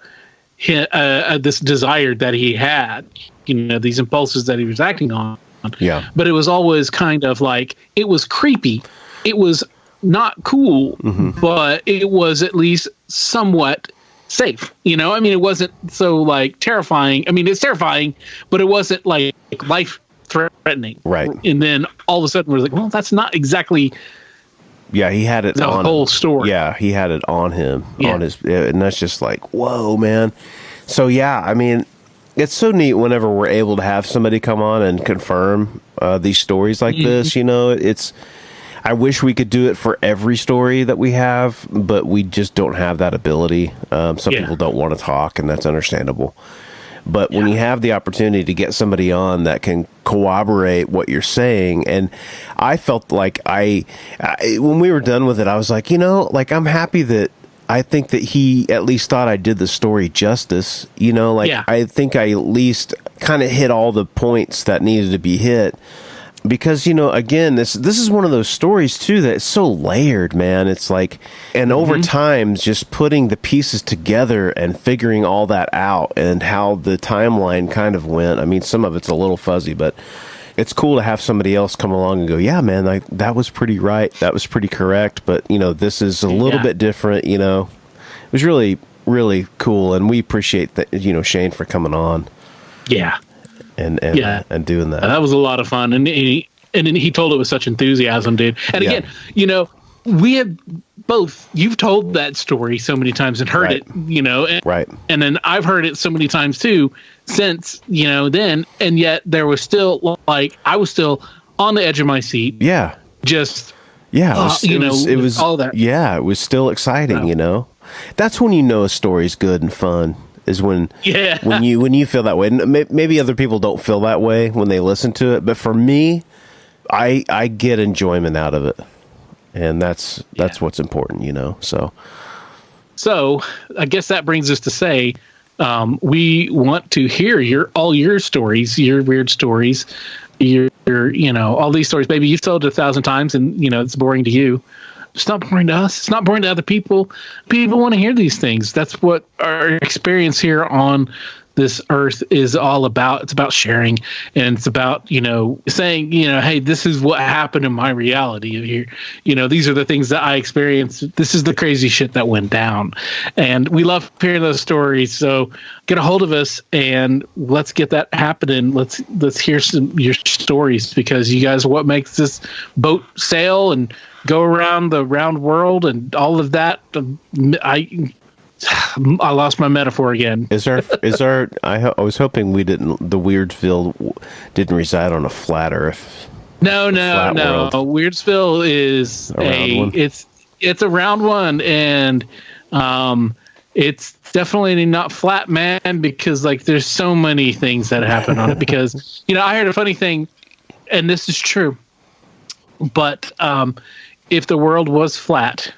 this desire that he had, these impulses that he was acting on.
Yeah.
But it was always kind of like, it was creepy. It was not cool, but it was at least somewhat safe. It wasn't so like terrifying. I mean, it's terrifying, but it wasn't like life threatening.
Right.
And then all of a sudden we're like, well, that's not exactly.
Yeah, he had it
the
on
whole
him.
story.
Yeah, he had it on him, on his, and that's just like, whoa, man. So yeah, I mean, it's so neat whenever we're able to have somebody come on and confirm these stories like this. It's. I wish we could do it for every story that we have, but we just don't have that ability. Some people don't want to talk, and that's understandable. But when you have the opportunity to get somebody on that can corroborate what you're saying, and I felt like when we were done with it, I was like, I'm happy that I think that he at least thought I did the story justice. I think I at least kind of hit all the points that needed to be hit. Because, again, this is one of those stories, too, that's so layered, man. It's like, and over time, just putting the pieces together and figuring all that out and how the timeline kind of went. I mean, some of it's a little fuzzy, but it's cool to have somebody else come along and go, yeah, man, that was pretty right. That was pretty correct. But, this is a little bit different, It was really, really cool. And we appreciate that, Shane, for coming on.
Yeah.
And doing that.
That was a lot of fun. And he told it with such enthusiasm, dude. And again, we have both, you've told that story so many times and heard it, and, and then I've heard it so many times too since, then, and yet there was still I was still on the edge of my seat.
Yeah.
Just,
it was
all that.
Yeah. It was still exciting, That's when a story's good and fun. Is when you feel that way. And maybe other people don't feel that way when they listen to it, but for me, I get enjoyment out of it, and that's what's important, So I guess that brings us to say, we want to hear all your stories, your weird stories, your all these stories. Maybe you've told it 1,000 times, and it's boring to you. It's not boring to us. It's not boring to other people. People want to hear these things. That's what our experience here on this earth is all about. It's about sharing, and it's about, saying, hey, this is what happened in my reality here. These are the things that I experienced. This is the crazy shit that went down. And we love hearing those stories. So get a hold of us and let's get that happening. Let's hear your stories, because you guys are what makes this boat sail and go around the round world and all of that. I lost my metaphor again. I was hoping the Weirdsville didn't reside on a flat Earth.
No. Weirdsville is it's a round one, and it's definitely not flat, man, because there's so many things that happen on it. Because I heard a funny thing, and this is true, but if the world was flat,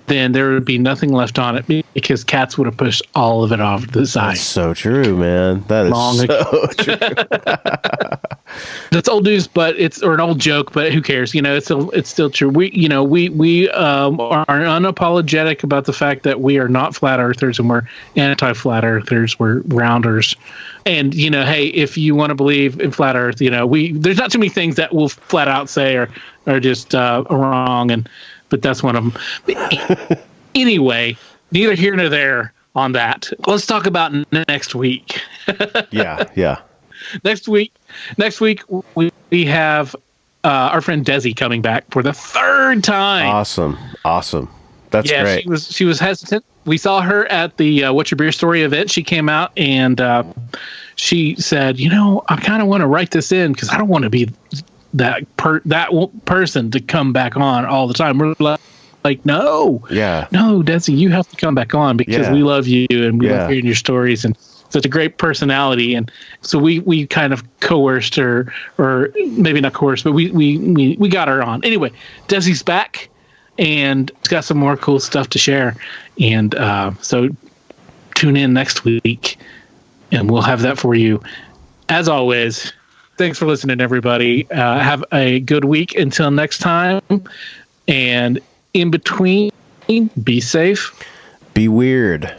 then there would be nothing left on it, because cats would have pushed all of it off to the side.
That's so true, man. That is so true.
That's old news, but or an old joke, but who cares? It's still true. We are unapologetic about the fact that we are not flat earthers, and we're anti-flat earthers. We're rounders. And hey, if you want to believe in flat Earth, there's not too many things that we'll flat out say are just wrong, but that's one of them. Anyway, neither here nor there on that. Let's talk about next week.
Yeah. Next week
we have our friend Desi coming back for the third time.
Awesome. That's great.
She was hesitant. We saw her at the What's Your Beer Story event. She came out and she said, I kind of want to write this in because I don't want to be
that person to come back on all the time. We're like, no, Desi, you have to come back on because we love you and we love hearing your stories and such a great personality. And so we kind of coerced her, or maybe not coerced, but we got her on. Anyway, Desi's back and she's got some more cool stuff to share. And so tune in next week and we'll have that for you. As always, thanks for listening, everybody. Have a good week until next time. And in between, be safe.
Be weird.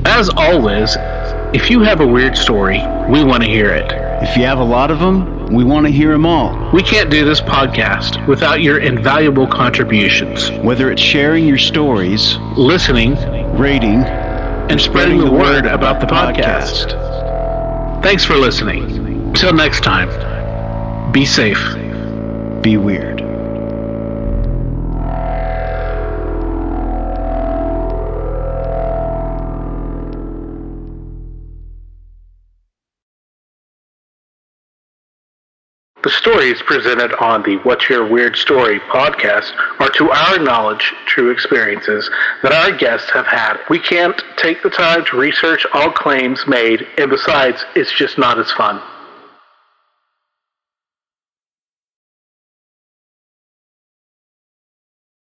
As always, if you have a weird story, we want to hear it.
If you have a lot of them, we want to hear them all.
We can't do this podcast without your invaluable contributions.
Whether it's sharing your stories,
listening,
rating,
and spreading the word about the podcast. Thanks for listening. Till next time, be safe.
Be weird.
The stories presented on the What's Your Weird Story podcast are, to our knowledge, true experiences that our guests have had. We can't take the time to research all claims made, and besides, it's just not as fun.